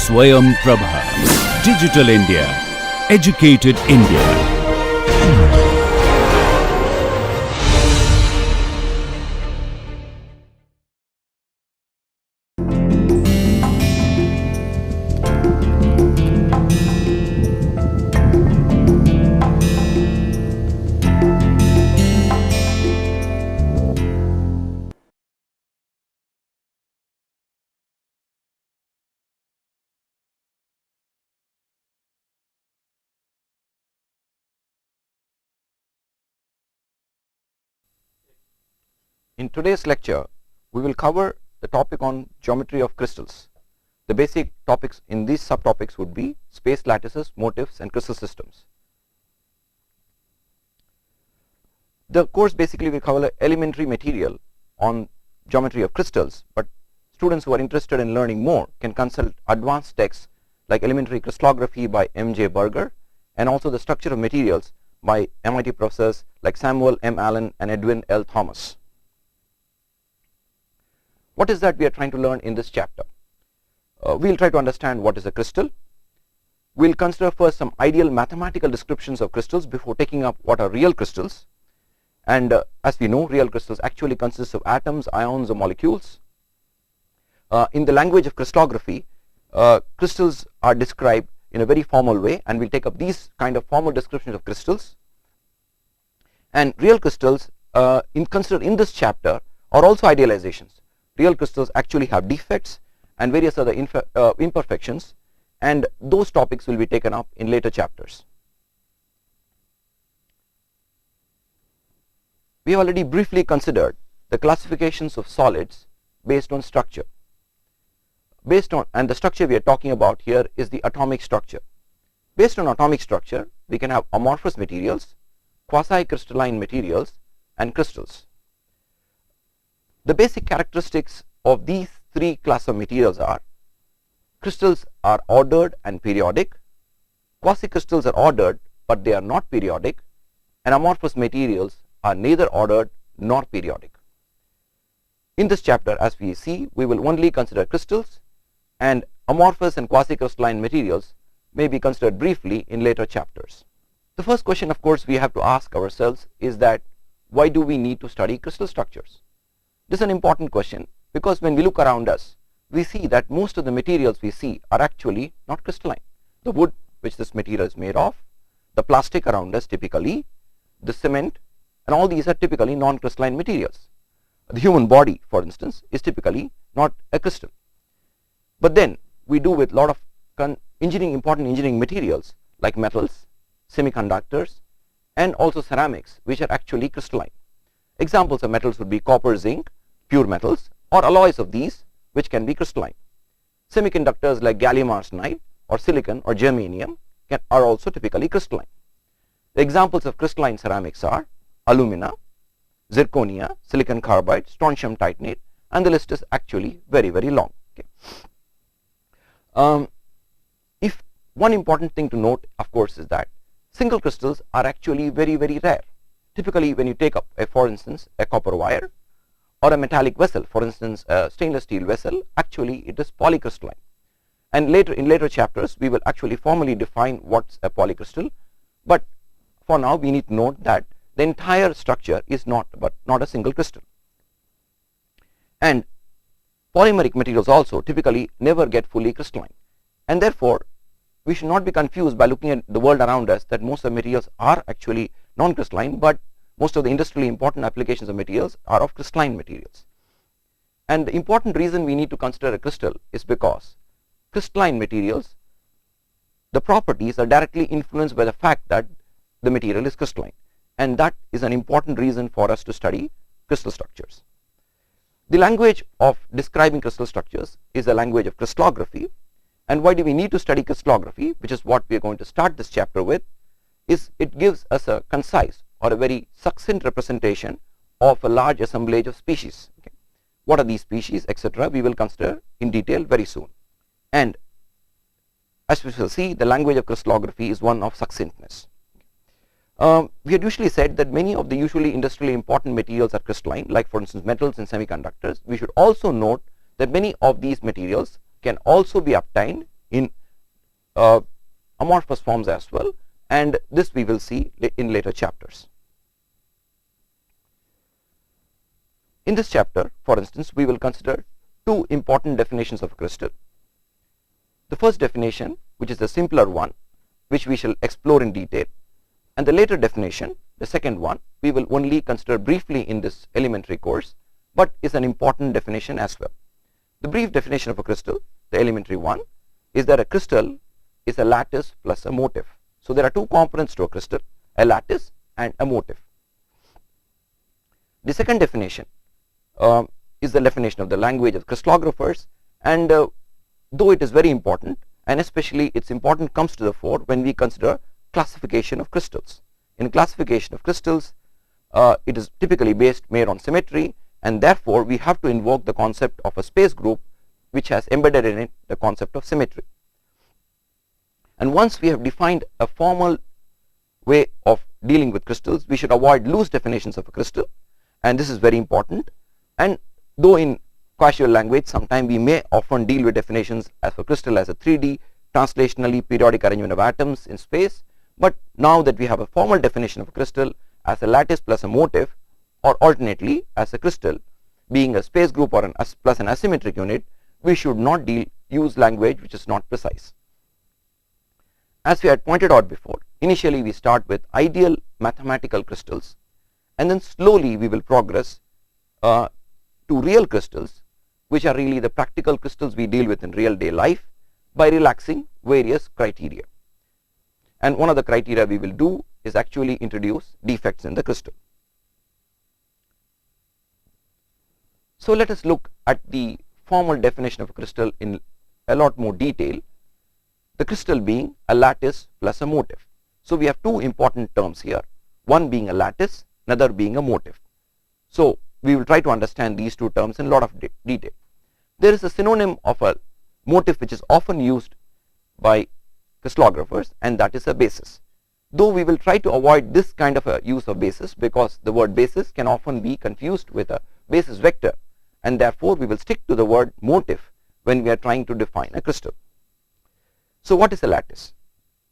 Swayam Prabha. Digital India. Educated India. In today's lecture, we will cover the topic on geometry of crystals. The basic topics in these subtopics would be space lattices, motifs, and crystal systems. The course basically will cover elementary material on geometry of crystals, but students who are interested in learning more can consult advanced texts like Elementary Crystallography by M.J. Berger and also the Structure of Materials by MIT professors like Samuel M. Allen and Edwin L. Thomas. What is that we are trying to learn in this chapter? We will try to understand what is a crystal. We will consider first some ideal mathematical descriptions of crystals before taking up what are real crystals. And as we know, real crystals actually consist of atoms, ions, or molecules. In the language of crystallography, crystals are described in a very formal way, and we will take up these kind of formal descriptions of crystals. And real crystals considered in this chapter are also idealizations. Real crystals actually have defects and various other imperfections, and those topics will be taken up in later chapters. We have already briefly considered the classifications of solids based on structure. And the structure we are talking about here is the atomic structure. Based on atomic structure, we can have amorphous materials, quasi-crystalline materials, and crystals. The basic characteristics of these three classes of materials are: crystals are ordered and periodic, quasi-crystals are ordered but they are not periodic, and amorphous materials are neither ordered nor periodic. In this chapter, as we see, we will only consider crystals, and amorphous and quasi-crystalline materials may be considered briefly in later chapters. The first question, of course, we have to ask ourselves is that why do we need to study crystal structures? This is an important question because when we look around us, we see that most of the materials we see are actually not crystalline. The wood which this material is made of, the plastic around us typically, the cement, and all these are typically non-crystalline materials. The human body, for instance, is typically not a crystal. But then we do with a lot of important engineering materials like metals, semiconductors, and also ceramics, which are actually crystalline. Examples of metals would be copper, zinc, pure metals, or alloys of these which can be crystalline. Semiconductors like gallium arsenide or silicon or germanium are also typically crystalline. The examples of crystalline ceramics are alumina, zirconia, silicon carbide, strontium titanate, and the list is actually very, very long. If one important thing to note, of course, is that single crystals are actually very, very rare. Typically, when you take up, for instance, a copper wire or a metallic vessel, for instance, a stainless steel vessel, actually it is polycrystalline. And in later chapters, we will actually formally define what's a polycrystal. But for now, we need to note that the entire structure is not a single crystal. And polymeric materials also typically never get fully crystalline. And therefore, we should not be confused by looking at the world around us that most of the materials are actually non-crystalline, but most of the industrially important applications of materials are of crystalline materials. And the important reason we need to consider a crystal is because crystalline materials, the properties are directly influenced by the fact that the material is crystalline, and that is an important reason for us to study crystal structures. The language of describing crystal structures is the language of crystallography. And why do we need to study crystallography, which is what we are going to start this chapter with, is it gives us a concise or a very succinct representation of a large assemblage of species. What are these species, etc., we will consider in detail very soon. And as we shall see, the language of crystallography is one of succinctness. We had usually said that many of the usually industrially important materials are crystalline, like for instance metals and semiconductors. We should also note that many of these materials can also be obtained in amorphous forms as well, and this we will see in later chapters. In this chapter, for instance, we will consider two important definitions of a crystal. The first definition, which is the simpler one, which we shall explore in detail, and the later definition, the second one, we will only consider briefly in this elementary course, but is an important definition as well. The brief definition of a crystal, the elementary one, is that a crystal is a lattice plus a motif. So there are two components to a crystal, a lattice and a motif. The second definition is the definition of the language of crystallographers, and though it is very important, and especially its importance comes to the fore when we consider classification of crystals. In classification of crystals, it is typically made on symmetry, and therefore we have to invoke the concept of a space group which has embedded in it the concept of symmetry. And once we have defined a formal way of dealing with crystals, we should avoid loose definitions of a crystal, and this is very important. And though in casual language sometimes we may often deal with definitions as for crystal as a 3D translationally periodic arrangement of atoms in space, but now that we have a formal definition of a crystal as a lattice plus a motif, or alternately as a crystal being a space group or plus an asymmetric unit, we should not use language which is not precise. As we had pointed out before, initially we start with ideal mathematical crystals, and then slowly we will progress to real crystals, which are really the practical crystals we deal with in real day life, by relaxing various criteria. And one of the criteria we will do is actually introduce defects in the crystal. So let us look at the formal definition of a crystal in a lot more detail, the crystal being a lattice plus a motif. So we have two important terms here, one being a lattice, another being a motif. So we will try to understand these two terms in a lot of detail. There is a synonym of a motif which is often used by crystallographers, and that is a basis. Though we will try to avoid this kind of a use of basis, because the word basis can often be confused with a basis vector, and therefore we will stick to the word motif when we are trying to define a crystal. So what is a lattice?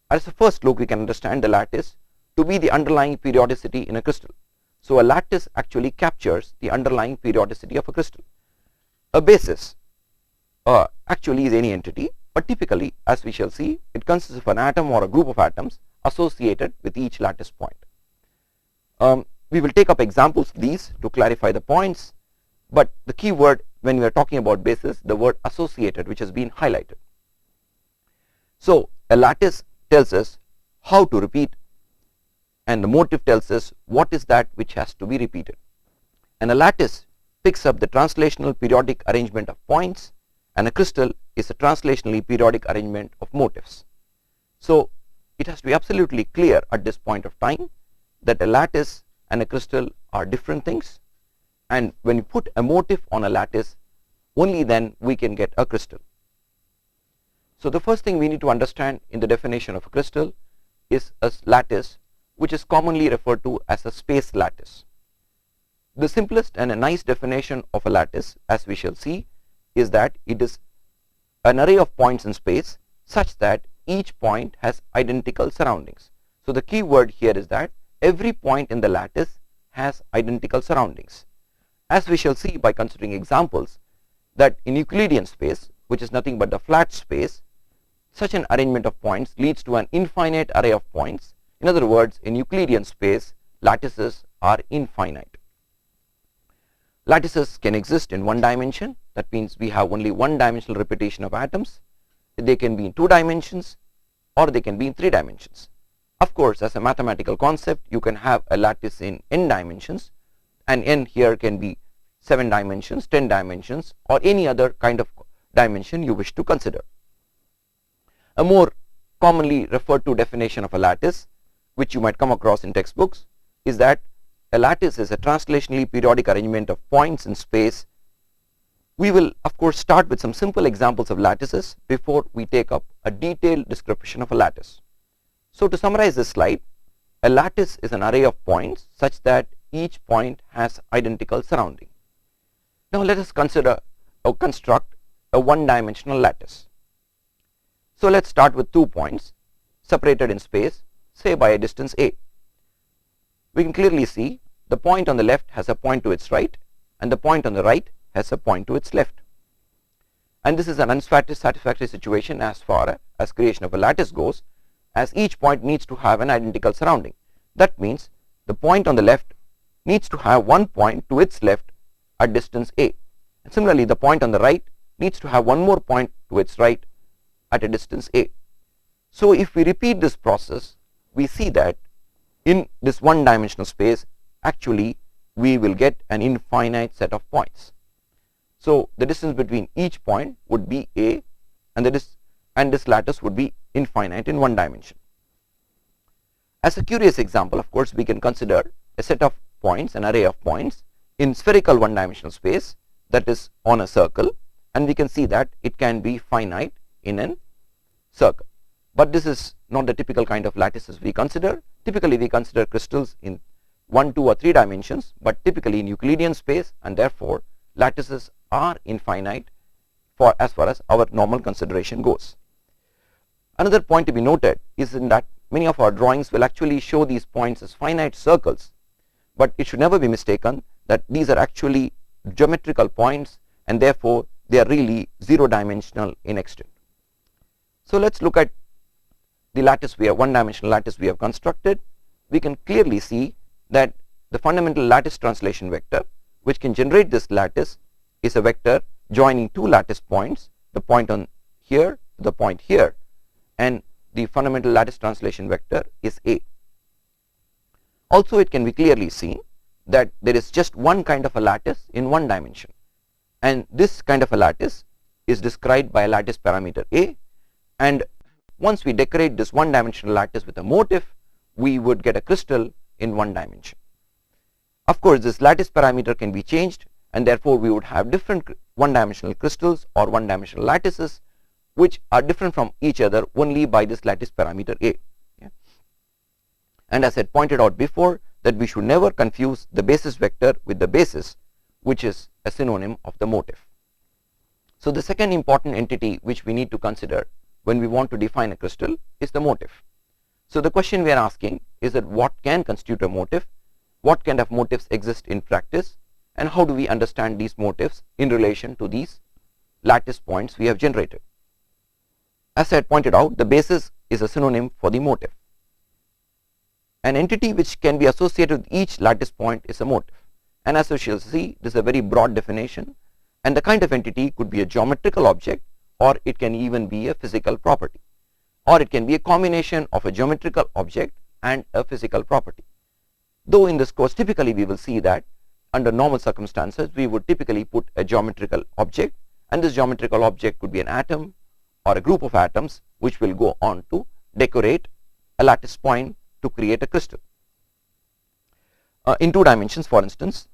As a first look, we can understand the lattice to be the underlying periodicity in a crystal. So a lattice actually captures the underlying periodicity of a crystal. A basis actually is any entity, but typically, as we shall see, it consists of an atom or a group of atoms associated with each lattice point. We will take up examples of these to clarify the points, but the key word when we are talking about basis, the word associated, which has been highlighted. So a lattice tells us how to repeat, and the motif tells us what is that which has to be repeated. And a lattice picks up the translational periodic arrangement of points, and a crystal is a translationally periodic arrangement of motifs. So it has to be absolutely clear at this point of time that a lattice and a crystal are different things, and when you put a motif on a lattice, only then we can get a crystal. So the first thing we need to understand in the definition of a crystal is a lattice, which is commonly referred to as a space lattice. The simplest and a nice definition of a lattice, as we shall see, is that it is an array of points in space such that each point has identical surroundings. So the key word here is that every point in the lattice has identical surroundings. As we shall see by considering examples, that in Euclidean space, which is nothing but the flat space, such an arrangement of points leads to an infinite array of points. In other words, in Euclidean space, lattices are infinite. Lattices can exist in one dimension, that means we have only one dimensional repetition of atoms. They can be in 2 dimensions, or they can be in 3 dimensions. Of course, as a mathematical concept, you can have a lattice in n dimensions, and n here can be 7 dimensions, 10 dimensions, or any other kind of dimension you wish to consider. A more commonly referred to definition of a lattice, which you might come across in textbooks, is that a lattice is a translationally periodic arrangement of points in space. We will of course start with some simple examples of lattices before we take up a detailed description of a lattice. So to summarize this slide, a lattice is an array of points such that each point has identical surrounding. Now let us consider or construct a one-dimensional lattice. So let's start with 2 points separated in space, say by a distance a. We can clearly see the point on the left has a point to its right and the point on the right has a point to its left. And this is an unsatisfactory situation as far as creation of a lattice goes, as each point needs to have an identical surrounding. That means the point on the left needs to have one point to its left at distance a. And similarly, the point on the right needs to have one more point to its right at a distance a. So if we repeat this process, we see that in this one dimensional space, actually we will get an infinite set of points. So the distance between each point would be a, and this lattice would be infinite in one dimension. As a curious example, of course, we can consider a set of points, an array of points in spherical one dimensional space that is on a circle, and we can see that it can be finite in a circle. But this is not the typical kind of lattices we consider. Typically we consider crystals in 1, 2 or 3 dimensions, but typically in Euclidean space, and therefore lattices are infinite for as far as our normal consideration goes. Another point to be noted is in that many of our drawings will actually show these points as finite circles, but it should never be mistaken that these are actually geometrical points, and therefore they are really 0 dimensional in extent. So let's look at the lattice we have, one dimensional lattice we have constructed. We can clearly see that the fundamental lattice translation vector which can generate this lattice is a vector joining 2 lattice points, the point on here to the point here, and the fundamental lattice translation vector is a. Also, it can be clearly seen that there is just one kind of a lattice in one dimension, and this kind of a lattice is described by a lattice parameter a, and once we decorate this one dimensional lattice with a motif, we would get a crystal in one dimension. Of course, this lattice parameter can be changed, and therefore we would have different one dimensional crystals or one dimensional lattices which are different from each other only by this lattice parameter a. Yeah. And as I pointed out before, that we should never confuse the basis vector with the basis, which is a synonym of the motif. So the second important entity which we need to consider when we want to define a crystal is the motif. So the question we are asking is that what can constitute a motif, what kind of motifs exist in practice, and how do we understand these motifs in relation to these lattice points we have generated. As I had pointed out, the basis is a synonym for the motif. An entity which can be associated with each lattice point is a motif, and as we shall see, this is a very broad definition, and the kind of entity could be a geometrical object, or it can even be a physical property, or it can be a combination of a geometrical object and a physical property. Though in this course typically we will see that under normal circumstances we would typically put a geometrical object, and this geometrical object could be an atom or a group of atoms which will go on to decorate a lattice point to create a crystal. In 2 dimensions, for instance,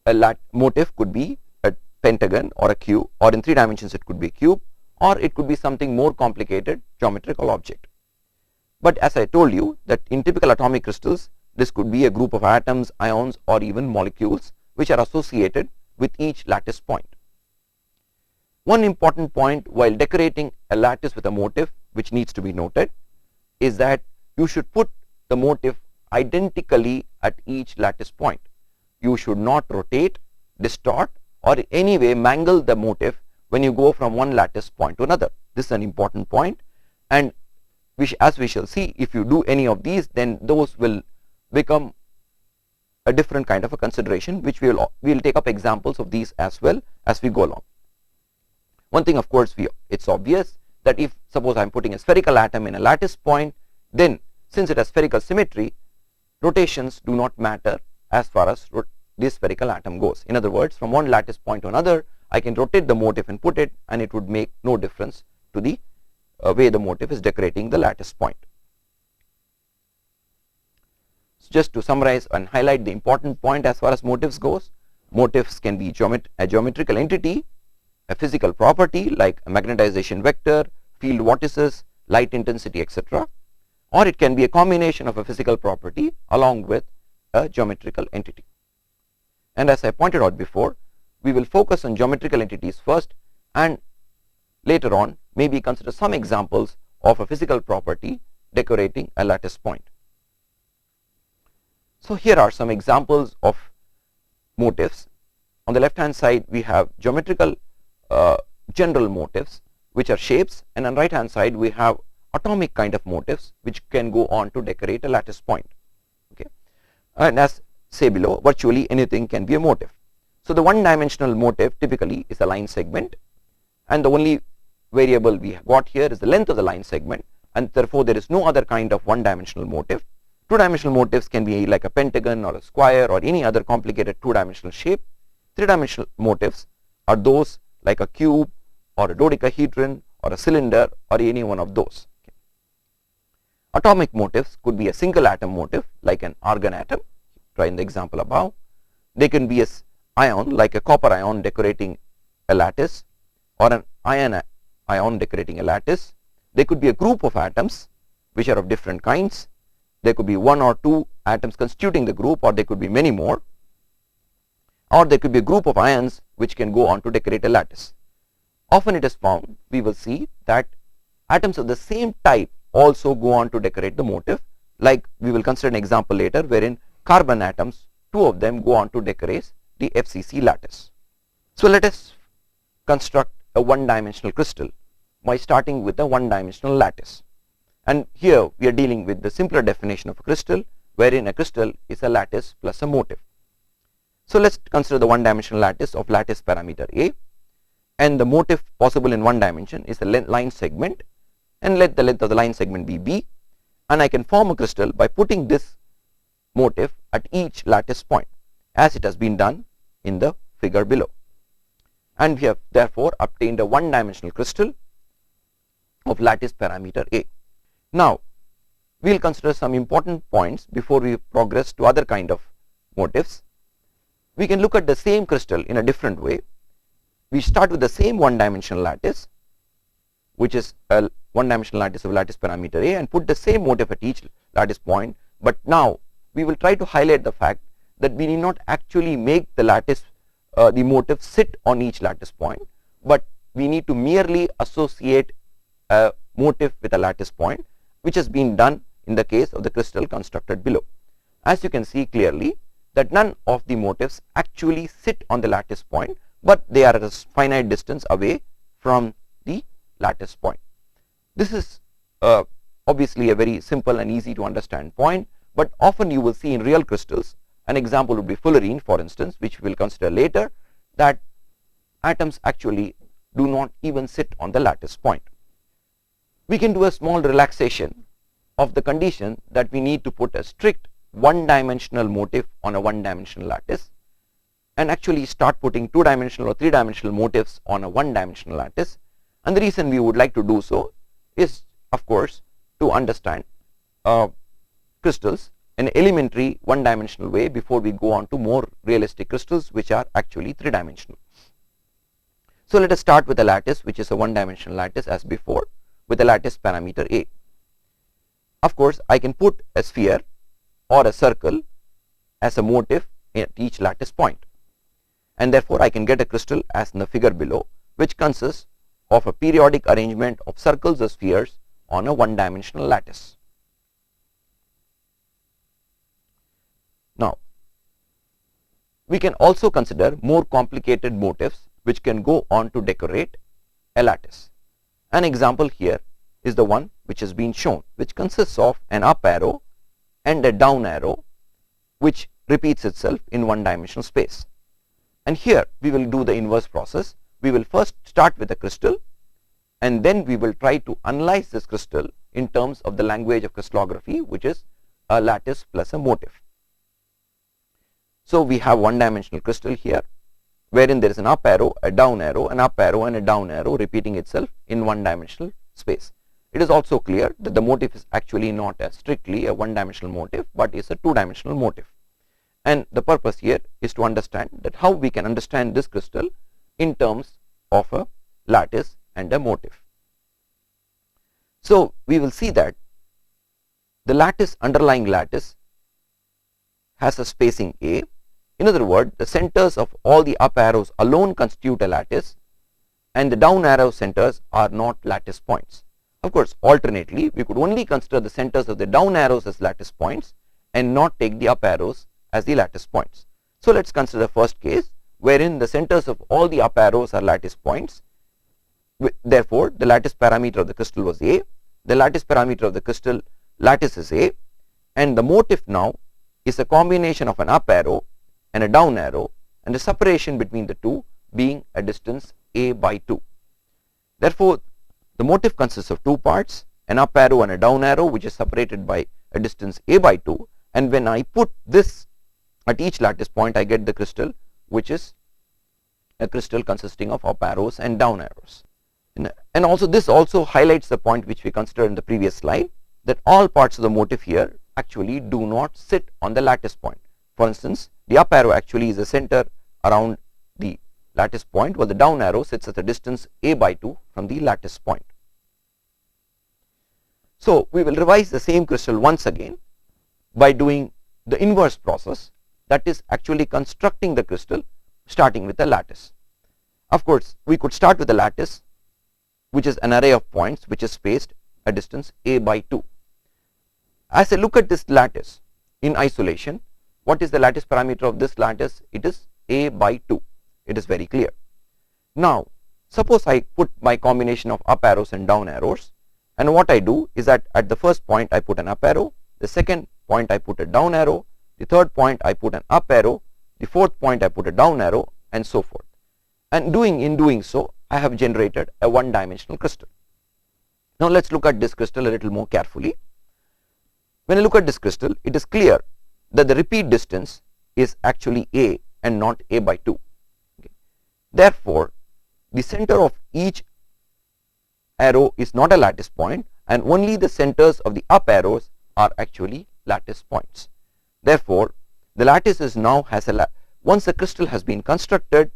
a motif could be a pentagon or a cube, or in 3 dimensions it could be a cube, or it could be something more complicated, geometrical object. But as I told you that in typical atomic crystals, this could be a group of atoms, ions, or even molecules which are associated with each lattice point. One important point while decorating a lattice with a motif which needs to be noted is that you should put the motif identically at each lattice point. You should not rotate, distort, or in any way mangle the motif when you go from one lattice point to another. This is an important point, and as we shall see, if you do any of these, then those will become a different kind of a consideration, which we will take up examples of these as well as we go along. One thing, of course, it's obvious that if suppose I am putting a spherical atom in a lattice point, then since it has spherical symmetry, rotations do not matter as far as this spherical atom goes. In other words, from one lattice point to another, I can rotate the motif and put it, and it would make no difference to the way the motif is decorating the lattice point. So just to summarize and highlight the important point as far as motifs goes, motifs can be a geometrical entity, a physical property like a magnetization vector, field vortices, light intensity, etc., or it can be a combination of a physical property along with a geometrical entity. And as I pointed out before, we will focus on geometrical entities first, and later on maybe consider some examples of a physical property decorating a lattice point. So here are some examples of motifs. On the left hand side we have geometrical general motifs which are shapes, and on right hand side we have atomic kind of motifs which can go on to decorate a lattice point. Okay, and as say below, virtually anything can be a motif. So the one dimensional motif typically is a line segment, and the only variable we have got here is the length of the line segment, and therefore there is no other kind of one dimensional motif. Two dimensional motifs can be like a pentagon or a square or any other complicated two dimensional shape. Three dimensional motifs are those like a cube or a dodecahedron or a cylinder or any one of those. Okay. Atomic motifs could be a single atom motif like an argon atom, try in the example above. They can be a ion like a copper ion decorating a lattice, or an ion decorating a lattice. They could be a group of atoms which are of different kinds. There could be one or two atoms constituting the group, or there could be many more, or there could be a group of ions which can go on to decorate a lattice. Often it is found, we will see that atoms of the same type also go on to decorate the motif, like we will consider an example later wherein carbon atoms, two of them go on to decorate the FCC lattice. So let us construct a one dimensional crystal by starting with a one dimensional lattice, and here we are dealing with the simpler definition of a crystal wherein a crystal is a lattice plus a motif. So let us consider the one dimensional lattice of lattice parameter A, and the motif possible in one dimension is the line segment, and let the length of the line segment be B, and I can form a crystal by putting this motif at each lattice point as it has been done in the figure below, and we have therefore obtained a one dimensional crystal of lattice parameter A. Now we will consider some important points before we progress to other kind of motifs. We can look at the same crystal in a different way. We start with the same one dimensional lattice, which is a one dimensional lattice of lattice parameter A, and put the same motif at each lattice point, but now we will try to highlight the fact that we need not actually make the lattice the motif sit on each lattice point, but we need to merely associate a motif with a lattice point, which has been done in the case of the crystal constructed below. As you can see clearly that none of the motifs actually sit on the lattice point, but they are at a finite distance away from the lattice point. This is obviously a very simple and easy to understand point, but often you will see in real crystals, an example would be fullerene for instance, which we will consider later, that atoms actually do not even sit on the lattice point. We can do a small relaxation of the condition that we need to put a strict one dimensional motif on a one dimensional lattice, and actually start putting two dimensional or three dimensional motifs on a one dimensional lattice. And the reason we would like to do so is of course to understand crystals in an elementary one dimensional way before we go on to more realistic crystals which are actually three dimensional. So let us start with a lattice which is a one dimensional lattice as before, with a lattice parameter A. Of course I can put a sphere or a circle as a motif at each lattice point, and therefore I can get a crystal as in the figure below, which consists of a periodic arrangement of circles or spheres on a one dimensional lattice. Now we can also consider more complicated motifs which can go on to decorate a lattice. An example here is the one which has been shown, which consists of an up arrow and a down arrow which repeats itself in one dimensional space. And here we will do the inverse process. We will first start with a crystal, and then we will try to analyze this crystal in terms of the language of crystallography, which is a lattice plus a motif. So we have one dimensional crystal here wherein there is an up arrow, a down arrow, an up arrow and a down arrow repeating itself in one dimensional space. It is also clear that the motif is actually not strictly a one dimensional motif, but is a two dimensional motif. And the purpose here is to understand that how we can understand this crystal in terms of a lattice and a motif. So we will see that the lattice, underlying lattice, has a spacing A. In other words, the centers of all the up arrows alone constitute a lattice, and the down arrow centers are not lattice points. Of course, alternately, we could only consider the centers of the down arrows as lattice points and not take the up arrows as the lattice points. So let's consider the first case, wherein the centers of all the up arrows are lattice points. Therefore, the lattice parameter of the crystal was A, the lattice parameter of the crystal lattice is A, and the motif now is a combination of an up arrow and a down arrow, and the separation between the two being a distance A by 2. Therefore, the motif consists of two parts, an up arrow and a down arrow, which is separated by a distance A by 2, and when I put this at each lattice point, I get the crystal, which is a crystal consisting of up arrows and down arrows. And also this also highlights the point which we considered in the previous slide, that all parts of the motif here actually do not sit on the lattice point. For instance, the up arrow actually is a center around the lattice point, while the down arrow sits at a distance A by 2 from the lattice point. So we will revise the same crystal once again by doing the inverse process, that is actually constructing the crystal starting with a lattice. Of course, we could start with a lattice, which is an array of points which is spaced a distance A by 2. As I look at this lattice in isolation, what is the lattice parameter of this lattice? It is A by 2. It is very clear. Now, suppose I put my combination of up arrows and down arrows, and what I do is that at the first point I put an up arrow, the second point I put a down arrow, the third point I put an up arrow, the fourth point I put a down arrow, and so forth. And in doing so, I have generated a one-dimensional crystal. Now let's look at this crystal a little more carefully. When I look at this crystal, it is clear that the repeat distance is actually A and not A by 2. Okay. Therefore, the center of each arrow is not a lattice point, and only the centers of the up arrows are actually lattice points. Therefore, the lattice is now has a once the crystal has been constructed,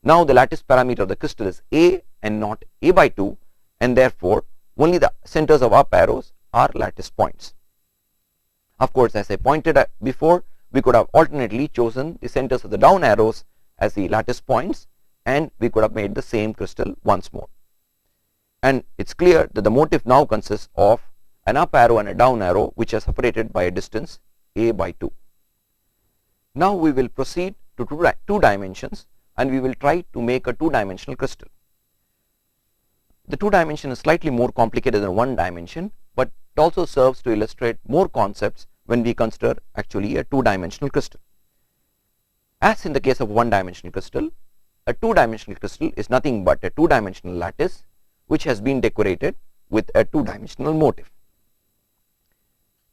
now the lattice parameter of the crystal is A and not A by 2, and therefore only the centers of up arrows are lattice points. Of course, as I pointed out before, we could have alternately chosen the centers of the down arrows as the lattice points, and we could have made the same crystal once more. And it's clear that the motif now consists of an up arrow and a down arrow, which are separated by a distance A by 2. Now we will proceed to two dimensions, and we will try to make a two-dimensional crystal. The two dimension is slightly more complicated than one dimension, but it also serves to illustrate more concepts when we consider actually a two-dimensional crystal. As in the case of one-dimensional crystal, a two-dimensional crystal is nothing but a two-dimensional lattice which has been decorated with a two-dimensional motif.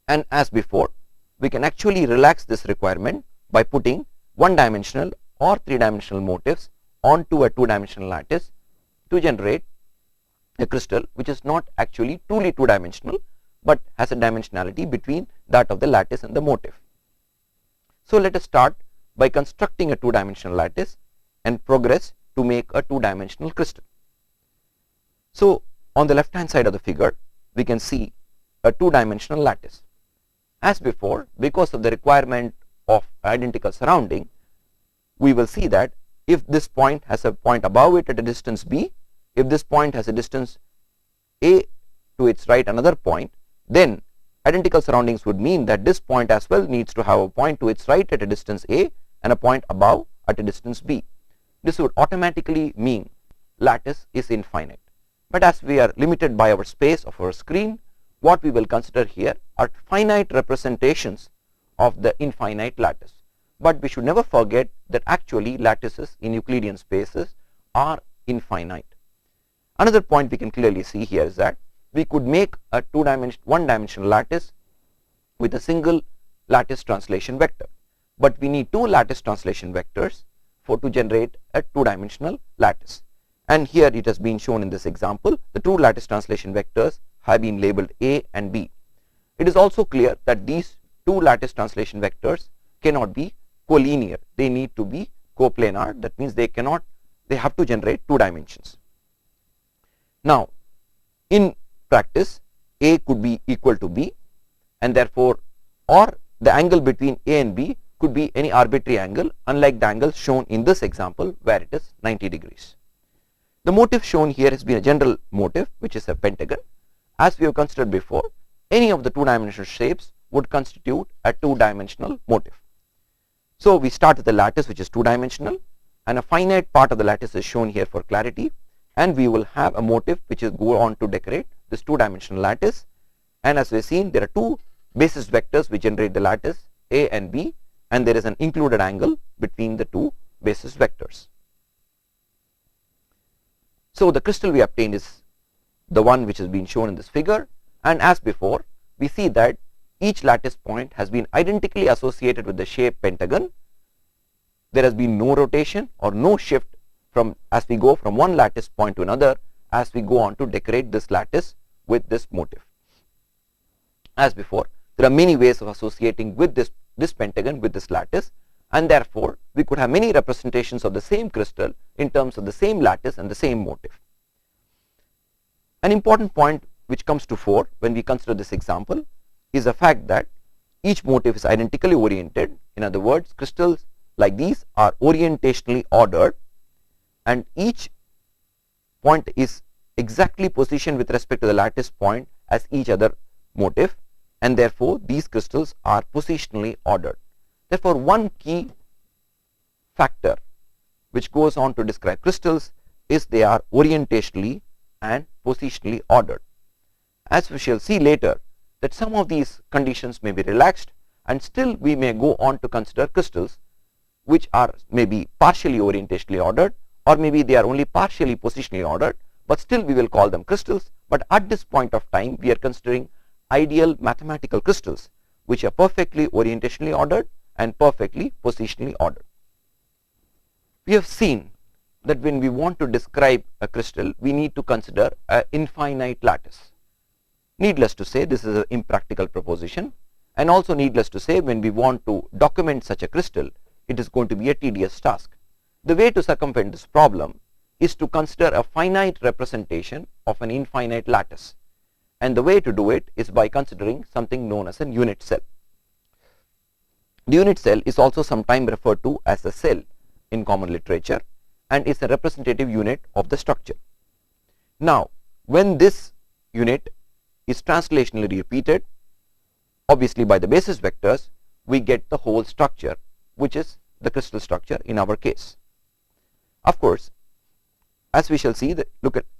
And as before, we can actually relax this requirement by putting one-dimensional or three-dimensional motifs onto a two-dimensional lattice to generate a crystal which is not actually truly two-dimensional, but has a dimensionality between that of the lattice and the motif. So let us start by constructing a two-dimensional lattice and progress to make a two-dimensional crystal. So on the left hand side of the figure, we can see a two-dimensional lattice. As before, because of the requirement of identical surrounding, we will see that if this point has a point above it at a distance B, if this point has a distance A to its right another point, then identical surroundings would mean that this point as well needs to have a point to its right at a distance A and a point above at a distance B. This would automatically mean lattice is infinite. But as we are limited by our space of our screen, what we will consider here are finite representations of the infinite lattice. But we should never forget that actually lattices in Euclidean spaces are infinite. Another point we can clearly see here is that we could make a one-dimensional lattice with a single lattice translation vector, but we need two lattice translation vectors to generate a two-dimensional lattice. And here it has been shown in this example, the two lattice translation vectors have been labeled A and B. It is also clear that these two lattice translation vectors cannot be collinear, they need to be coplanar. That means they have to generate two dimensions. Now in practice, A could be equal to B, and therefore, or the angle between A and B could be any arbitrary angle, unlike the angle shown in this example where it is 90 degrees. The motif shown here has been a general motif, which is a pentagon, as we have considered before, any of the two-dimensional shapes would constitute a two-dimensional motif. So we start with the lattice, which is two-dimensional, and a finite part of the lattice is shown here for clarity, and we will have a motif which is go on to decorate this two-dimensional lattice. And as we have seen, there are two basis vectors which generate the lattice, A and B, and there is an included angle between the two basis vectors. So the crystal we obtained is the one which has been shown in this figure, and as before, we see that each lattice point has been identically associated with the shape pentagon. There has been no rotation or no shift from as we go from one lattice point to another as we go on to decorate this lattice with this motif. As before, there are many ways of associating with this pentagon with this lattice, and therefore we could have many representations of the same crystal in terms of the same lattice and the same motif. An important point which comes to fore when we consider this example is the fact that each motif is identically oriented. In other words, crystals like these are orientationally ordered, and each point is exactly positioned with respect to the lattice point as each other motif, and therefore these crystals are positionally ordered. Therefore, one key factor which goes on to describe crystals is they are orientationally and positionally ordered. As we shall see later, that some of these conditions may be relaxed, and still we may go on to consider crystals which are maybe partially orientationally ordered, or maybe they are only partially positionally ordered, but still we will call them crystals. But at this point of time, we are considering ideal mathematical crystals which are perfectly orientationally ordered and perfectly positionally ordered. We have seen that when we want to describe a crystal, we need to consider an infinite lattice. Needless to say, this is an impractical proposition, and also needless to say, when we want to document such a crystal, it is going to be a tedious task. The way to circumvent this problem is to consider a finite representation of an infinite lattice, and the way to do it is by considering something known as a unit cell. The unit cell is also sometimes referred to as a cell in common literature, and is a representative unit of the structure. Now, when this unit is translationally repeated, obviously by the basis vectors, we get the whole structure, which is the crystal structure in our case. Of course, as we shall see,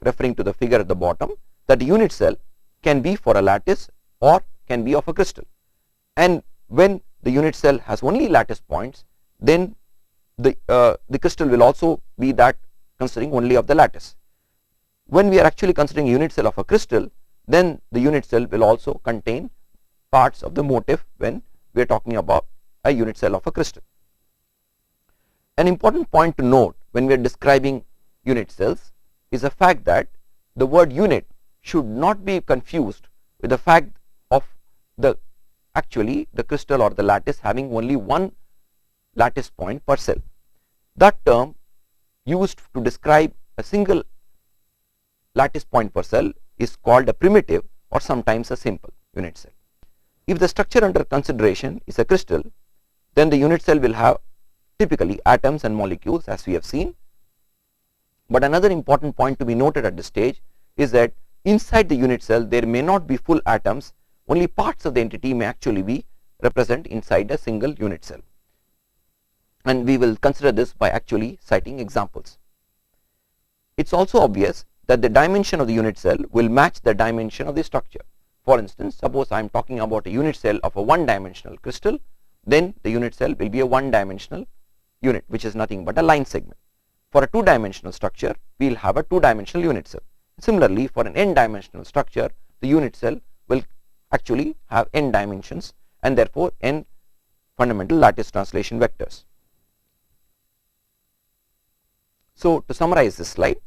referring to the figure at the bottom, that the unit cell can be for a lattice or can be of a crystal, and when the unit cell has only lattice points, then the crystal will also be that considering only of the lattice. When we are actually considering a unit cell of a crystal, then the unit cell will also contain parts of the motif when we are talking about a unit cell of a crystal. An important point to note when we are describing unit cells is the fact that the word unit should not be confused with the fact of actually the crystal or the lattice having only one lattice point per cell. That term used to describe a single lattice point per cell is called a primitive or sometimes a simple unit cell. If the structure under consideration is a crystal, then the unit cell will have typically atoms and molecules, as we have seen. But another important point to be noted at this stage is that inside the unit cell there may not be full atoms, only parts of the entity may actually be represent inside a single unit cell, and we will consider this by actually citing examples. It's also obvious that the dimension of the unit cell will match the dimension of the structure. For instance, suppose I am talking about a unit cell of a one-dimensional crystal, then the unit cell will be a one-dimensional unit, which is nothing but a line segment. For a two-dimensional structure, we will have a two-dimensional unit cell. Similarly, for an n-dimensional structure, the unit cell will actually have n dimensions, and therefore n fundamental lattice translation vectors. So, to summarize this slide,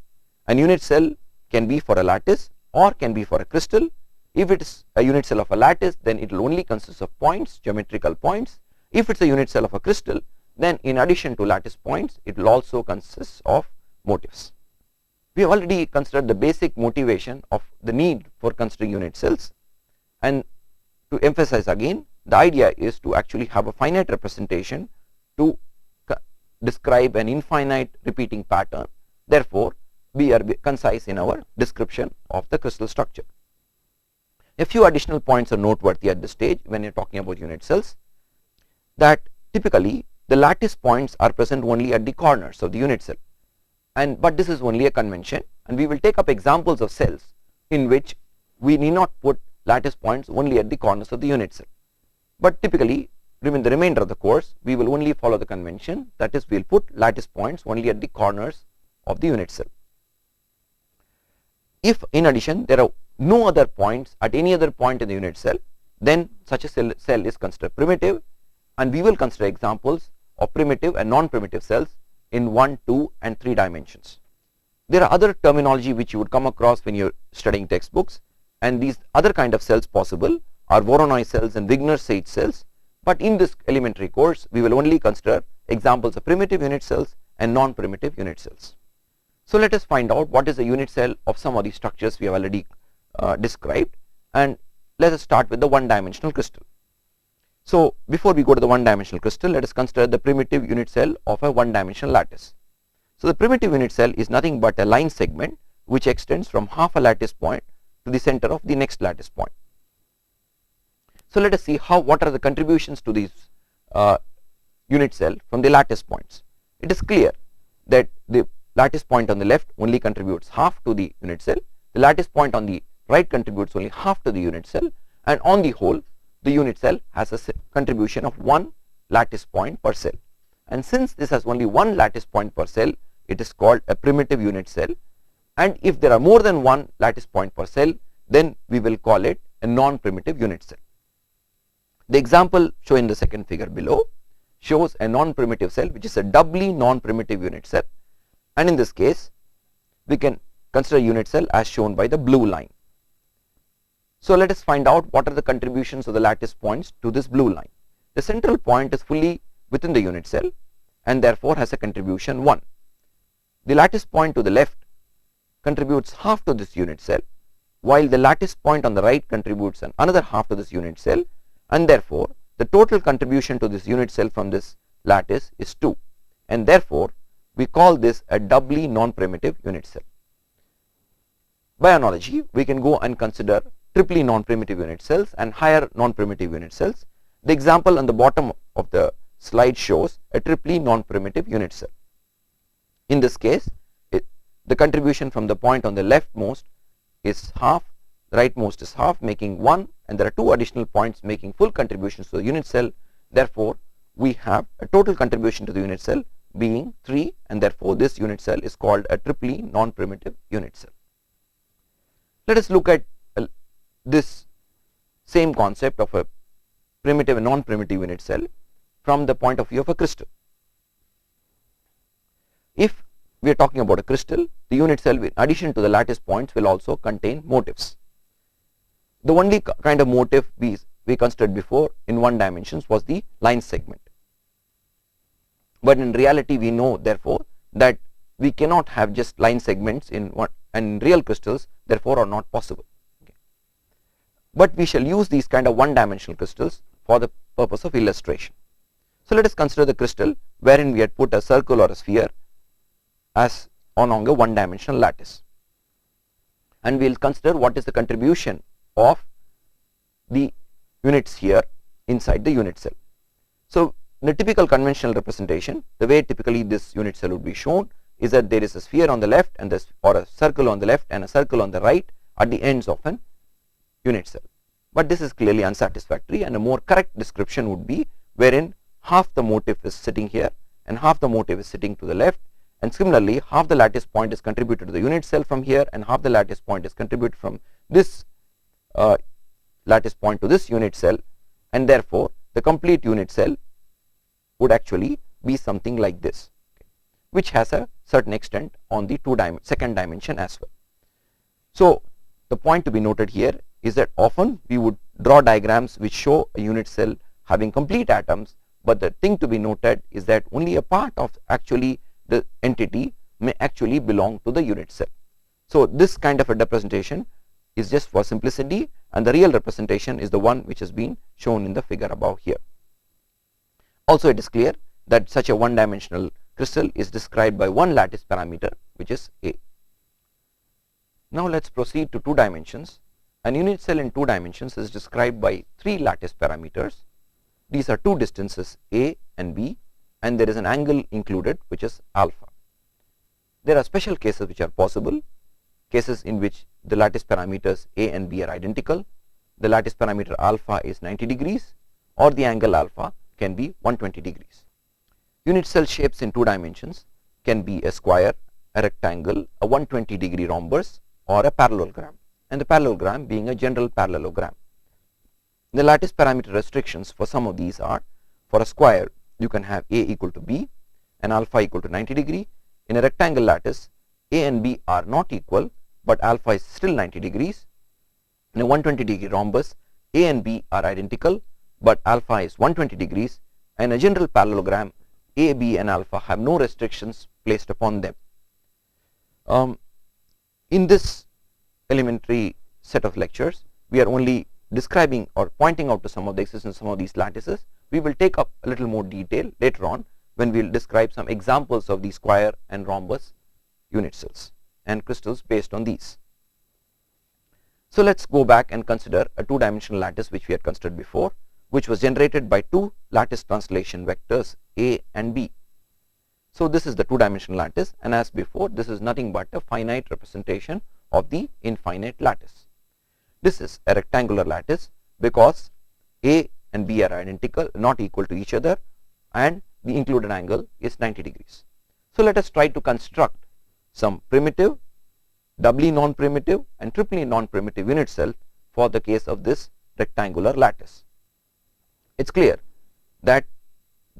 a unit cell can be for a lattice or can be for a crystal. If it is a unit cell of a lattice, then it will only consist of points, geometrical points. If it is a unit cell of a crystal, then in addition to lattice points, it will also consist of motifs. We have already considered the basic motivation of the need for considering unit cells, and to emphasize again, the idea is to actually have a finite representation to describe an infinite repeating pattern. Therefore, we are concise in our description of the crystal structure. A few additional points are noteworthy at this stage when you're talking about unit cells, that typically the lattice points are present only at the corners of the unit cell, but this is only a convention, and we will take up examples of cells in which we need not put lattice points only at the corners of the unit cell. But typically in the remainder of the course we will only follow the convention, that is, we will put lattice points only at the corners of the unit cell. If in addition there are no other points at any other point in the unit cell, then such a cell is considered primitive, and we will consider examples of primitive and non-primitive cells in 1, 2 and 3 dimensions. There are other terminology which you would come across when you are studying textbooks, and these other kind of cells possible are Voronoi cells and Wigner-Sage cells, but in this elementary course we will only consider examples of primitive unit cells and non-primitive unit cells. So let us find out what is the unit cell of some of these structures we have already described, and let us start with the one-dimensional crystal. So before we go to the one-dimensional crystal, let us consider the primitive unit cell of a one-dimensional lattice. So the primitive unit cell is nothing but a line segment which extends from half a lattice point to the center of the next lattice point. So let us see what are the contributions to these unit cell from the lattice points. It is clear that the lattice point on the left only contributes half to the unit cell, the lattice point on the right contributes only half to the unit cell, and on the whole the unit cell has a contribution of 1 lattice point per cell. And since this has only 1 lattice point per cell, it is called a primitive unit cell, and if there are more than 1 lattice point per cell, then we will call it a non-primitive unit cell. The example shown in the second figure below shows a non-primitive cell which is a doubly non-primitive unit cell, and in this case we can consider unit cell as shown by the blue line. So let us find out what are the contributions of the lattice points to this blue line. The central point is fully within the unit cell and therefore has a contribution 1. The lattice point to the left contributes half to this unit cell, while the lattice point on the right contributes another half to this unit cell, and therefore the total contribution to this unit cell from this lattice is 2, and therefore we call this a doubly non-primitive unit cell. By analogy, we can go and consider triply non-primitive unit cells and higher non-primitive unit cells. The example on the bottom of the slide shows a triply non-primitive unit cell. In this case, the contribution from the point on the leftmost is half, the rightmost is half, making 1, and there are 2 additional points making full contributions to the unit cell. Therefore we have a total contribution to the unit cell being 3, and therefore this unit cell is called a triply non-primitive unit cell. Let us look at this same concept of a primitive and non-primitive unit cell from the point of view of a crystal. If we are talking about a crystal, the unit cell in addition to the lattice points will also contain motifs. The only kind of motif we considered before in 1 dimensions was the line segment, but in reality we know therefore that we cannot have just line segments in one, and real crystals therefore are not possible. But we shall use these kind of 1-dimensional crystals for the purpose of illustration. So let us consider the crystal wherein we had put a circle or a sphere as along a 1-dimensional lattice, and we will consider what is the contribution of the units here inside the unit cell. So in a typical conventional representation, the way typically this unit cell would be shown is that there is a sphere on the left and or a circle on the left and a circle on the right at the ends of an unit cell. But this is clearly unsatisfactory, and a more correct description would be wherein half the motif is sitting here and half the motif is sitting to the left, and similarly half the lattice point is contributed to the unit cell from here and half the lattice point is contributed from this lattice point to this unit cell, and therefore the complete unit cell would actually be something like this, which has a certain extent on the second dimension as well. So the point to be noted here is that often we would draw diagrams which show a unit cell having complete atoms, but the thing to be noted is that only a part of actually the entity may actually belong to the unit cell. So this kind of a representation is just for simplicity, and the real representation is the one which has been shown in the figure above here. Also it is clear that such a 1-dimensional crystal is described by one lattice parameter, which is A. Now let us proceed to 2 dimensions, An unit cell in 2 dimensions is described by 3 lattice parameters. These are 2 distances A and B, and there is an angle included which is alpha. There are special cases which are possible, cases in which the lattice parameters A and B are identical, the lattice parameter alpha is 90 degrees, or the angle alpha can be 120 degrees. Unit cell shapes in 2 dimensions can be a square, a rectangle, a 120 degree rhombus, or a parallelogram, and the parallelogram being a general parallelogram. The lattice parameter restrictions for some of these are: for a square you can have A equal to B and alpha equal to 90 degree. In a rectangle lattice, A and B are not equal, but alpha is still 90 degrees. In a 120 degree rhombus, A and B are identical, but alpha is 120 degrees, and a general parallelogram, A, B and alpha have no restrictions placed upon them. In this elementary set of lectures, we are only describing or pointing out to some of the existence of some of these lattices. We will take up a little more detail later on when we will describe some examples of the square and rhombus unit cells and crystals based on these. So let's go back and consider a 2-dimensional lattice which we had considered before, which was generated by 2 lattice translation vectors A and B. So this is the 2-dimensional lattice, and as before, this is nothing but a finite representation of the infinite lattice. This is a rectangular lattice because A and B are identical, not equal to each other, and the included angle is 90 degrees. So let us try to construct some primitive, doubly non-primitive and triply non-primitive unit cell for the case of this rectangular lattice. It's clear that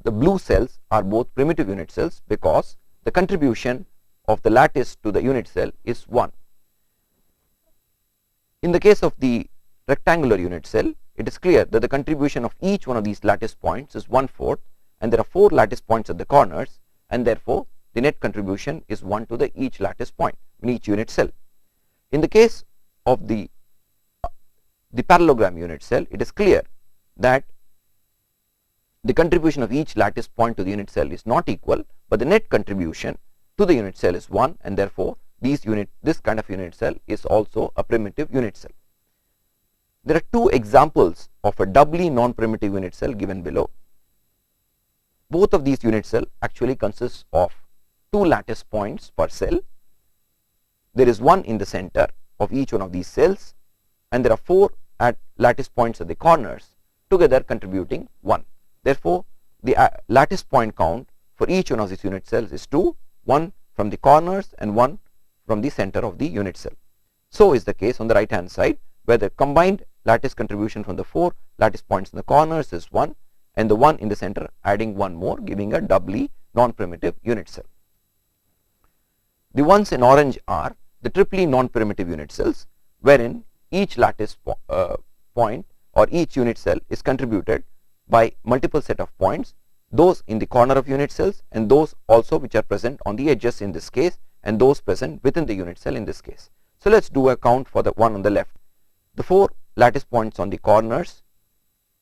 the blue cells are both primitive unit cells because the contribution of the lattice to the unit cell is 1. In the case of the rectangular unit cell, it is clear that the contribution of each one of these lattice points is 1/4, and there are 4 lattice points at the corners, and therefore the net contribution is 1 to the each lattice point in each unit cell. In the case of the parallelogram unit cell, it is clear that the contribution of each lattice point to the unit cell is not equal, but the net contribution to the unit cell is 1, and therefore this kind of unit cell is also a primitive unit cell. There are 2 examples of a doubly non-primitive unit cell given below. Both of these unit cells actually consist of 2 lattice points per cell. There is 1 in the center of each one of these cells, and there are 4 lattice points at the corners, together contributing 1. Therefore, the lattice point count for each one of these unit cells is 2, 1 from the corners and 1 from the center of the unit cell. So is the case on the right hand side, where the combined lattice contribution from the 4 lattice points in the corners is 1, and the 1 in the center adding 1 more, giving a doubly non-primitive unit cell. The ones in orange are the triply non-primitive unit cells, wherein each lattice point or each unit cell is contributed by multiple set of points, those in the corner of unit cells and those also which are present on the edges in this case, and those present within the unit cell in this case. So let's do a count for the one on the left. The 4 lattice points on the corners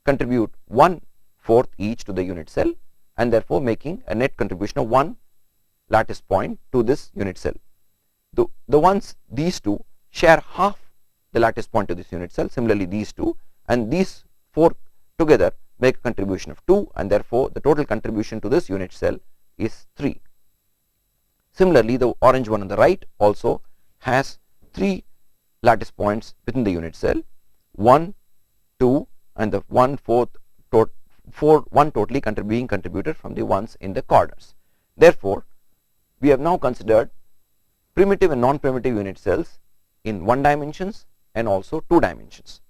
contribute 1/4 each to the unit cell, and therefore making a net contribution of 1 lattice point to this unit cell. These 2 share half the lattice point to this unit cell. Similarly, these 2 and these 4 together make a contribution of 2, and therefore the total contribution to this unit cell is 3. Similarly, the orange one on the right also has 3 lattice points within the unit cell, 1, 2 and the 1/4 totally being contributed from the ones in the corners. Therefore, we have now considered primitive and non-primitive unit cells in 1 dimensions and also 2 dimensions.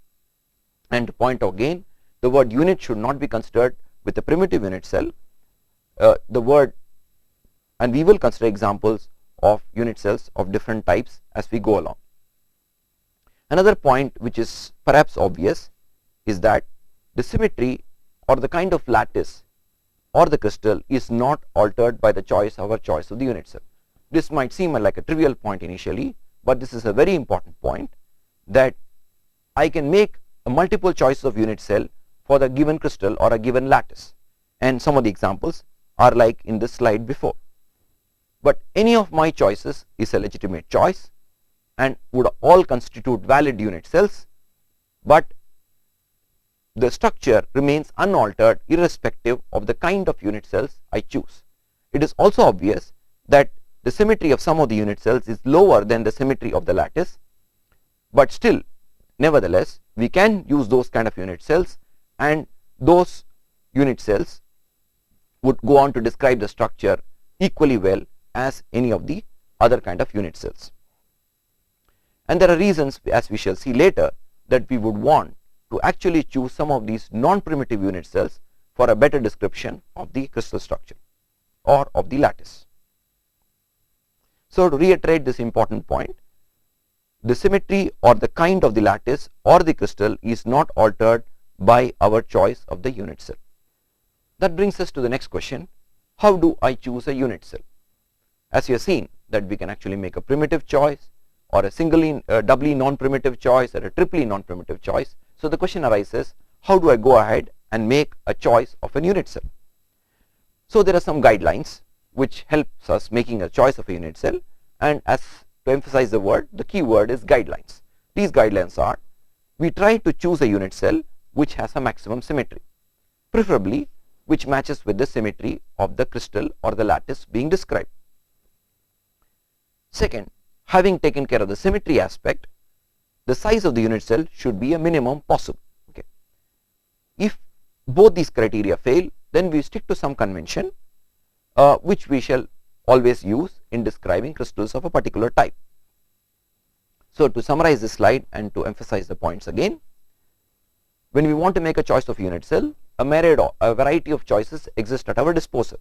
And to point out again, the word unit should not be considered with a primitive unit cell. And we will consider examples of unit cells of different types as we go along. Another point which is perhaps obvious is that the symmetry or the kind of lattice or the crystal is not altered by the choice of the unit cell. This might seem like a trivial point initially, but this is a very important point, that I can make a multiple choices of unit cell for the given crystal or a given lattice, and some of the examples are like in this slide before. But any of my choices is a legitimate choice and would all constitute valid unit cells but the structure remains unaltered irrespective of the kind of unit cells I choose. It is also obvious that the symmetry of some of the unit cells is lower than the symmetry of the lattice, but still, nevertheless, we can use those kind of unit cells, and those unit cells would go on to describe the structure equally well as any of the other kind of unit cells. And there are reasons, as we shall see later, that we would want to actually choose some of these non-primitive unit cells for a better description of the crystal structure or of the lattice. So, to reiterate this important point, the symmetry or the kind of the lattice or the crystal is not altered by our choice of the unit cell. That brings us to the next question: how do I choose a unit cell? As you have seen that we can actually make a primitive choice, or a doubly non-primitive choice, or a triply non-primitive choice. So the question arises, how do I go ahead and make a choice of a unit cell? So there are some guidelines which helps us making a choice of a unit cell, and as to emphasize the word, the key word is guidelines. These guidelines are: we try to choose a unit cell which has a maximum symmetry, preferably which matches with the symmetry of the crystal or the lattice being described. Second, having taken care of the symmetry aspect, the size of the unit cell should be a minimum possible. Okay. If both these criteria fail, then we stick to some convention which we shall always use in describing crystals of a particular type. So to summarize this slide and to emphasize the points again, when we want to make a choice of unit cell, a variety of choices exist at our disposal,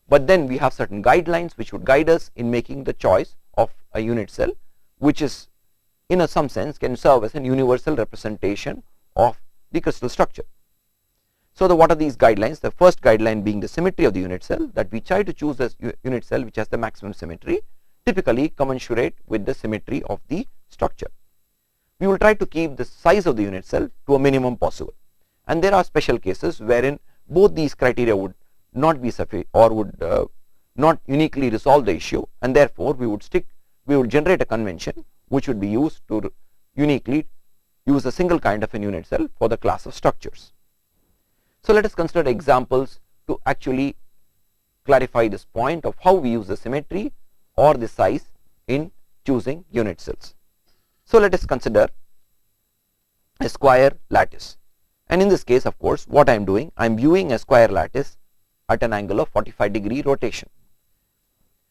but then we have certain guidelines which would guide us in making the choice of a unit cell, which is in some sense can serve as an universal representation of the crystal structure. So what are these guidelines? The first guideline being the symmetry of the unit cell, that we try to choose a unit cell which has the maximum symmetry, typically commensurate with the symmetry of the structure. We will try to keep the size of the unit cell to a minimum possible, and there are special cases wherein both these criteria would not be sufficient or would not uniquely resolve the issue, and therefore we would generate a convention which would be used to uniquely use a single kind of a unit cell for the class of structures. So let us consider examples to actually clarify this point of how we use the symmetry or the size in choosing unit cells. So let us consider a square lattice, and in this case, of course, what I am doing, I am viewing a square lattice at an angle of 45-degree rotation.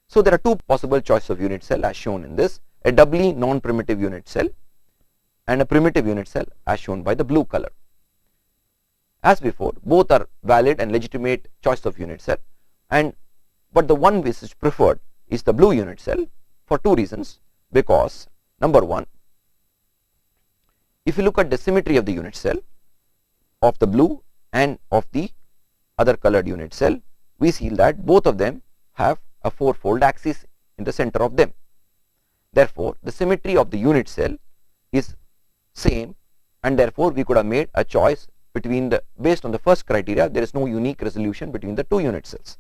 So there are two possible choices of unit cell as shown in this: a doubly non-primitive unit cell and a primitive unit cell as shown by the blue color. As before, both are valid and legitimate choice of unit cell, but the one which is preferred is the blue unit cell for two reasons. Because number one, if you look at the symmetry of the unit cell of the blue and of the other colored unit cell, we see that both of them have a four-fold axis in the center of them. Therefore, the symmetry of the unit cell is same, and therefore we could have made a choice based on the first criteria. There is no unique resolution between the two unit cells.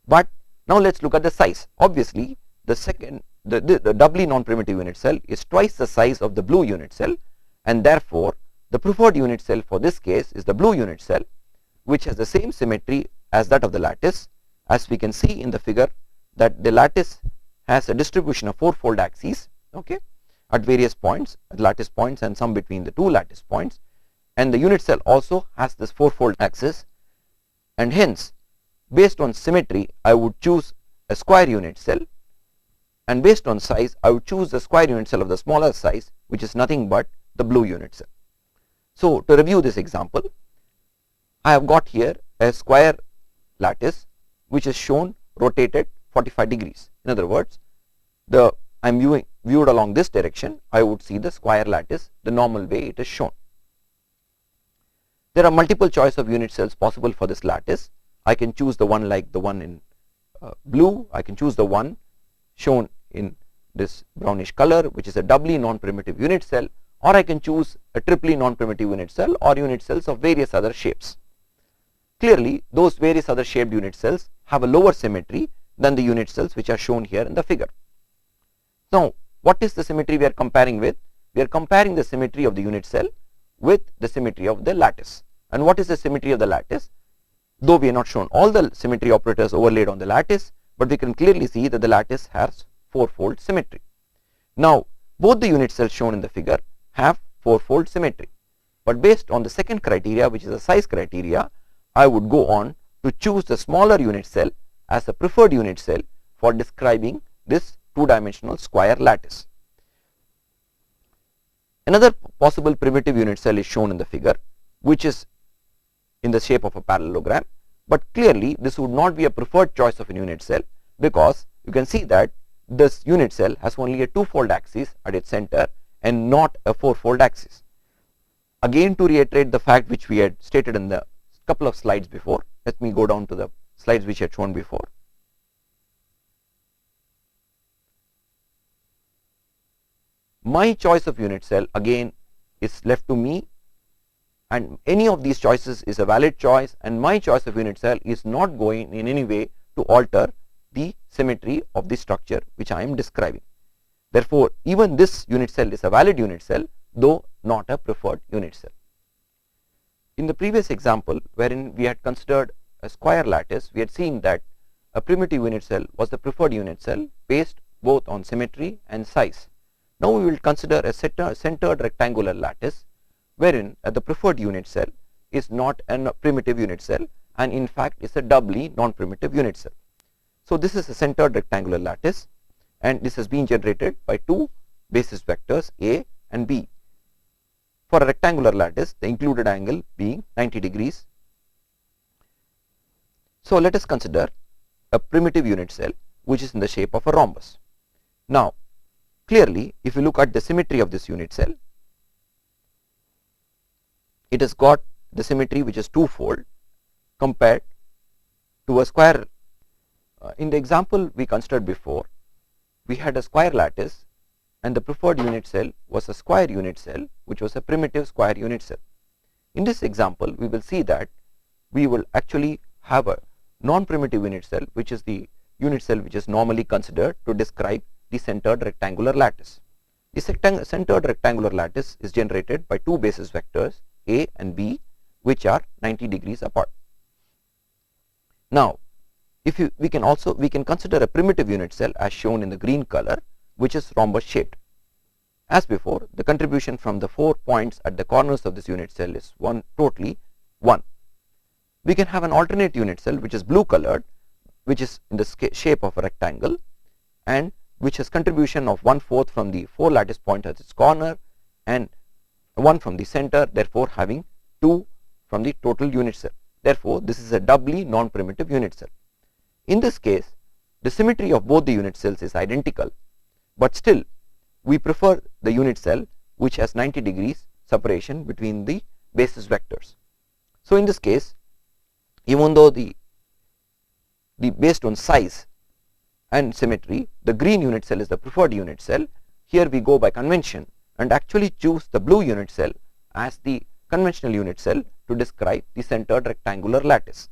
But now let's look at the size. Obviously, the doubly non-primitive unit cell is twice the size of the blue unit cell, and therefore the preferred unit cell for this case is the blue unit cell, which has the same symmetry as that of the lattice. As we can see in the figure, that the lattice has a distribution of four-fold axes, okay, at various points, at lattice points and some between the two lattice points, and the unit cell also has this four-fold axis, and hence based on symmetry I would choose a square unit cell, and based on size I would choose the square unit cell of the smaller size, which is nothing but the blue unit cell. So to review this example, I have got here a square lattice which is shown rotated 45 degrees. In other words, I am viewed along this direction, I would see the square lattice the normal way it is shown. There are multiple choice of unit cells possible for this lattice. I can choose the one like the one in blue, I can choose the one shown in this brownish color, which is a doubly non-primitive unit cell, or I can choose a triply non-primitive unit cell or unit cells of various other shapes. Clearly, those various other shaped unit cells have a lower symmetry than the unit cells which are shown here in the figure. Now, what is the symmetry we are comparing with? We are comparing the symmetry of the unit cell with the symmetry of the lattice. And what is the symmetry of the lattice? Though we have not shown all the symmetry operators overlaid on the lattice, but we can clearly see that the lattice has fourfold symmetry. Now, both the unit cells shown in the figure have fourfold symmetry, but based on the second criteria, which is the size criteria, I would go on to choose the smaller unit cell as a preferred unit cell for describing this two-dimensional square lattice. Another possible primitive unit cell is shown in the figure, which is in the shape of a parallelogram, but clearly this would not be a preferred choice of a unit cell, because you can see that this unit cell has only a two-fold axis at its center and not a four-fold axis. Again, to reiterate the fact which we had stated in the couple of slides before, let me go down to the slides which I had shown before. My choice of unit cell again is left to me, and any of these choices is a valid choice, and my choice of unit cell is not going in any way to alter the symmetry of the structure which I am describing. Therefore, even this unit cell is a valid unit cell, though not a preferred unit cell. In the previous example, wherein we had considered a square lattice, we had seen that a primitive unit cell was the preferred unit cell based both on symmetry and size. Now we will consider a centered rectangular lattice, wherein the preferred unit cell is not a primitive unit cell, and in fact is a doubly non-primitive unit cell. So this is a centered rectangular lattice, and this has been generated by two basis vectors A and B. For a rectangular lattice, the included angle being 90 degrees. So let us consider a primitive unit cell which is in the shape of a rhombus. Now clearly, if you look at the symmetry of this unit cell, it has got the symmetry which is twofold compared to a square. In the example we considered before, we had a square lattice and the preferred unit cell was a square unit cell which was a primitive square unit cell. In this example, we will see that we will actually have a non-primitive unit cell, which is the unit cell which is normally considered to describe the centered rectangular lattice. The centered rectangular lattice is generated by two basis vectors A and B, which are 90 degrees apart. Now, we can consider a primitive unit cell as shown in the green color, which is rhombus shaped. As before, the contribution from the 4 points at the corners of this unit cell is totally 1. We can have an alternate unit cell which is blue colored, which is in the shape of a rectangle and which has contribution of 1/4 from the 4 lattice points at its corner and 1 from the center, therefore having 2 from the total unit cell. Therefore, this is a doubly non-primitive unit cell. In this case, the symmetry of both the unit cells is identical, but still we prefer the unit cell which has 90 degrees separation between the basis vectors. So in this case, even though the based on size and symmetry, the green unit cell is the preferred unit cell, here we go by convention and actually choose the blue unit cell as the conventional unit cell to describe the centered rectangular lattice.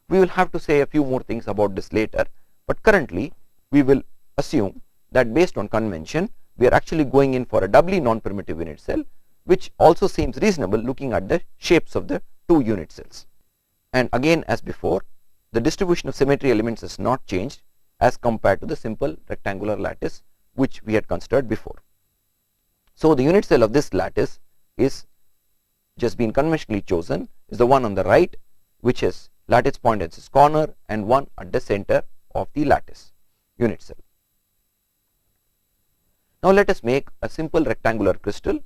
We will have to say a few more things about this later, but currently we will assume that based on convention we are actually going in for a doubly non-primitive unit cell, which also seems reasonable looking at the shapes of the two unit cells. And again, as before, the distribution of symmetry elements has not changed as compared to the simple rectangular lattice which we had considered before. So the unit cell of this lattice is just been conventionally chosen, is the one on the right, which is lattice point at its corner and one at the center of the lattice unit cell. Now let us make a simple rectangular crystal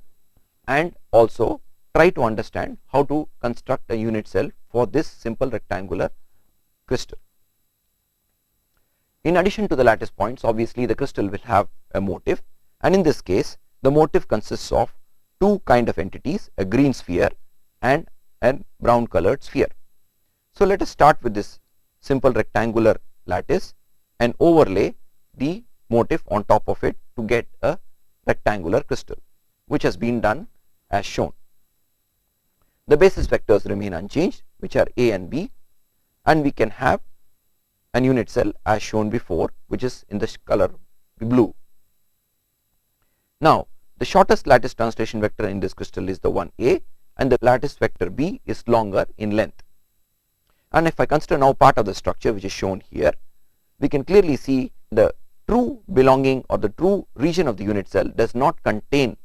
and also try to understand how to construct a unit cell for this simple rectangular crystal. In addition to the lattice points, obviously the crystal will have a motif, and in this case the motif consists of two kind of entities, a green sphere and a brown colored sphere. So let us start with this simple rectangular lattice and overlay the motif on top of it to get a rectangular crystal, which has been done as shown. The basis vectors remain unchanged, which are A and B, and we can have an unit cell as shown before, which is in the color blue. Now the shortest lattice translation vector in this crystal is the one A, and the lattice vector B is longer in length. And if I consider now part of the structure which is shown here, we can clearly see the true belonging or the true region of the unit cell does not contain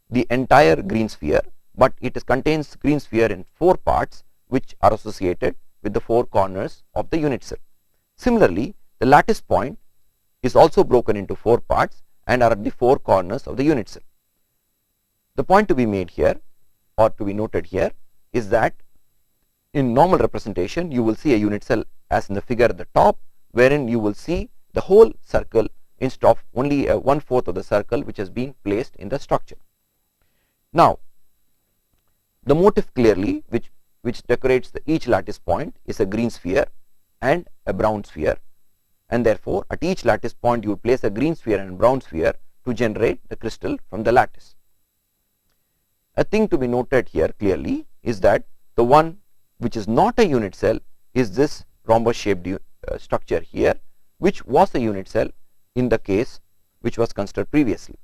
the entire green sphere, but it contains green sphere in 4 parts which are associated with the 4 corners of the unit cell. Similarly, the lattice point is also broken into 4 parts and are at the 4 corners of the unit cell. The point to be made here or to be noted here is that in normal representation you will see a unit cell as in the figure at the top, wherein you will see the whole circle instead of only 1/4 of the circle which has been placed in the structure. Now, the motif clearly which decorates each lattice point is a green sphere and a brown sphere, and therefore at each lattice point you would place a green sphere and brown sphere to generate the crystal from the lattice. A thing to be noted here clearly is that the one which is not a unit cell is this rhombus shaped structure here, which was a unit cell in the case which was considered previously.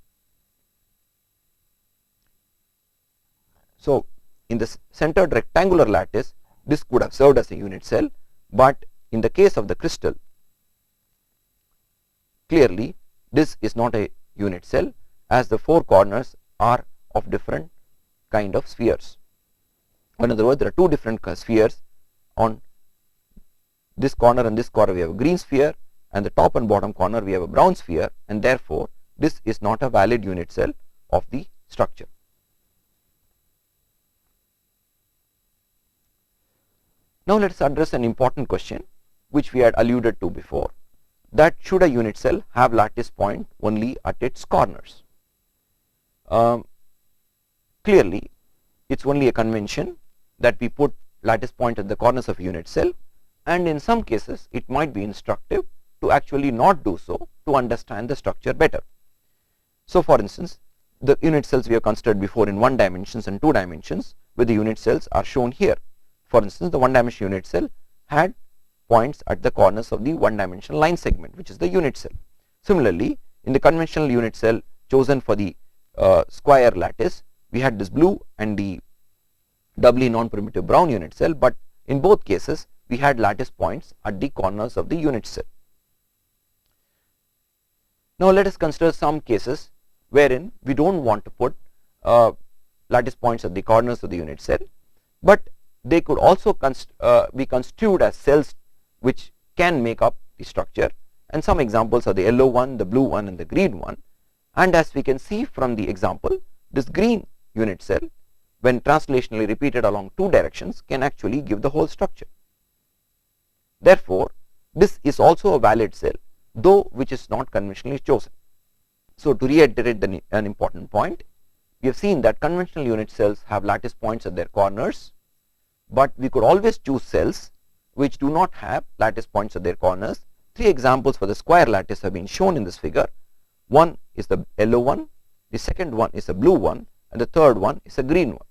So, in the centered rectangular lattice, this could have served as a unit cell, but in the case of the crystal, clearly this is not a unit cell, as the 4 corners are of different kind of spheres. In other words, there are 2 different spheres. On this corner and this corner we have a green sphere, and the top and bottom corner we have a brown sphere, and therefore this is not a valid unit cell of the structure. Now let us address an important question which we had alluded to before, that should a unit cell have lattice point only at its corners? Clearly it's only a convention that we put lattice point at the corners of a unit cell, and in some cases it might be instructive to actually not do so to understand the structure better. So for instance, the unit cells we have considered before in 1 dimensions and 2 dimensions, where the unit cells are shown here. For instance, the 1-dimensional unit cell had points at the corners of the 1-dimensional line segment, which is the unit cell. Similarly, in the conventional unit cell chosen for the square lattice, we had this blue and the doubly non-primitive brown unit cell, but in both cases we had lattice points at the corners of the unit cell. Now let us consider some cases wherein we don't want to put lattice points at the corners of the unit cell, but they could also be construed as cells which can make up the structure, and some examples are the yellow one, the blue one, and the green one. And as we can see from the example, this green unit cell, when translationally repeated along 2 directions, can actually give the whole structure. Therefore, this is also a valid cell, though which is not conventionally chosen. So to reiterate an important point, we have seen that conventional unit cells have lattice points at their corners, but we could always choose cells which do not have lattice points at their corners. 3 examples for the square lattice have been shown in this figure. One is the yellow one, the second one is a blue one, and the third one is a green one.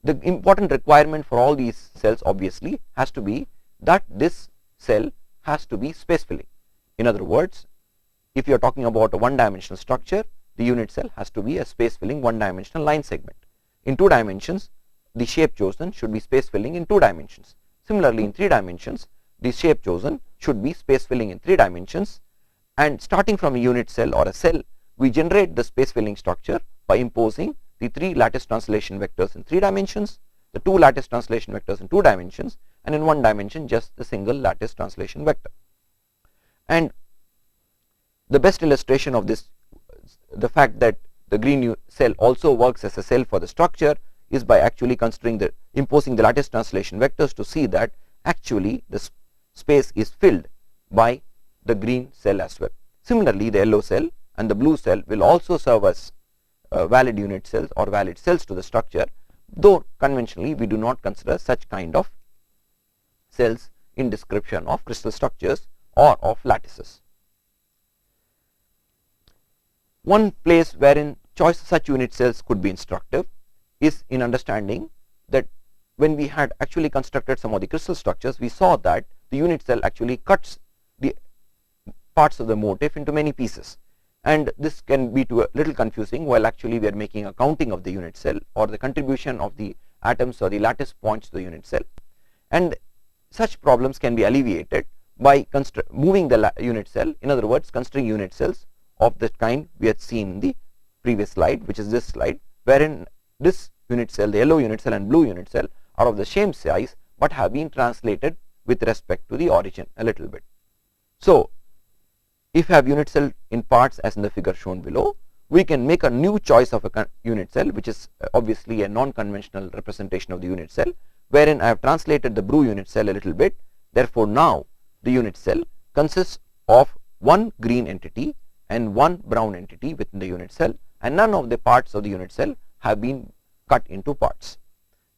The important requirement for all these cells obviously has to be that this cell has to be space filling. In other words, if you are talking about a 1-dimensional structure, the unit cell has to be a space filling 1-dimensional line segment. In 2 dimensions, the shape chosen should be space filling in 2 dimensions. Similarly, in 3 dimensions, the shape chosen should be space filling in 3 dimensions, and starting from a unit cell or a cell, we generate the space filling structure by imposing the 3 lattice translation vectors in 3 dimensions, the 2 lattice translation vectors in 2 dimensions, and in 1 dimension just the single lattice translation vector. And the best illustration of this, the fact that the green cell also works as a cell for the structure, is by actually considering imposing the lattice translation vectors to see that actually the space is filled by the green cell as well. Similarly, the yellow cell and the blue cell will also serve as valid unit cells or valid cells to the structure, though conventionally we do not consider such kind of cells in description of crystal structures or of lattices. One place wherein choice of such unit cells could be instructive is in understanding that when we had actually constructed some of the crystal structures, we saw that the unit cell actually cuts the parts of the motif into many pieces, and this can be a little confusing while actually we are making a counting of the unit cell or the contribution of the atoms or the lattice points to the unit cell, and such problems can be alleviated by moving the unit cell, in other words considering unit cells of the kind we had seen in the previous slide, which is this slide, wherein this unit cell, the yellow unit cell and blue unit cell, are of the same size but have been translated with respect to the origin a little bit. So if you have unit cell in parts as in the figure shown below, we can make a new choice of a unit cell, which is obviously a non-conventional representation of the unit cell, wherein I have translated the blue unit cell a little bit. Therefore now the unit cell consists of one green entity and one brown entity within the unit cell, and none of the parts of the unit cell have been cut into parts.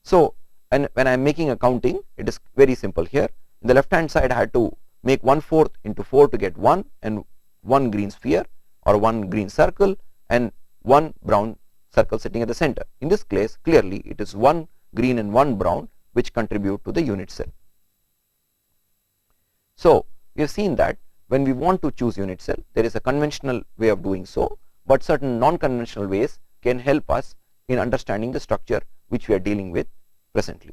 So and when I am making a counting, it is very simple here. In the left hand side I had to make 1/4 into 4 to get 1, and 1 green sphere or 1 green circle and 1 brown circle sitting at the center. In this case clearly it is 1 green and 1 brown which contribute to the unit cell. So we have seen that when we want to choose unit cell, there is a conventional way of doing so, but certain non-conventional ways can help us in understanding the structure which we are dealing with presently.